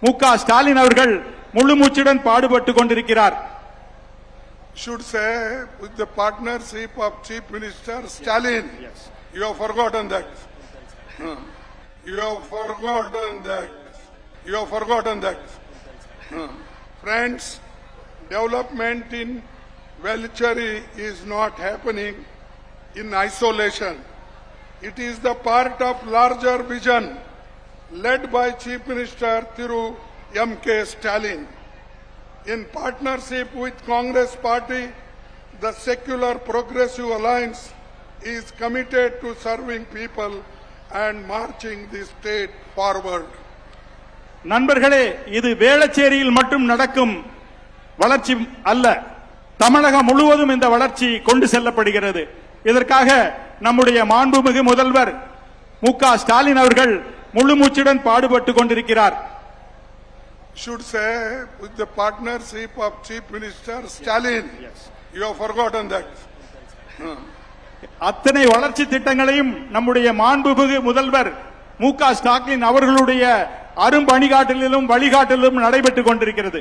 மு.க. ஸ்டாலின் அவர்கள் முழுமூச்சுடன் பாடுபட்டு கொண்டிருக்கிறார். Should say with the partnership of Chief Minister Stalin. Yes. You have forgotten that. You have forgotten that. You have forgotten that. Friends, development in Velachery is not happening in isolation. It is the part of larger vision led by Chief Minister Thiru M.K. Stalin. In partnership with Congress Party, the Secular Progressive Alliance is committed to serving people and marching the state forward. நண்பர்களே, இது வேளச்சேரியில் மட்டும் நடக்கும் வளர்ச்சி அல்ல, தமிழகம் முழுவதும் இந்த வளர்ச்சி கொண்டு செல்லப்படுகிறது. இதற்காக நம்முடைய மாண்புமிகு முதல்வர் மு.க. ஸ்டாலின் அவர்கள் முழுமூச்சுடன் பாடுபட்டு கொண்டிருக்கிறார். Should say with the partnership of Chief Minister Stalin. Yes. You have forgotten that. அத்தனை வளர்ச்சி திட்டங்களையும் நம்முடைய மாண்புமிகு முதல்வர் மு.க. ஸ்டாலின் அவர்களுடைய அரும்பணிகாட்டலிலும் வழிகாட்டலிலும் நடைபெற்றுக் கொண்டிருக்கிறது.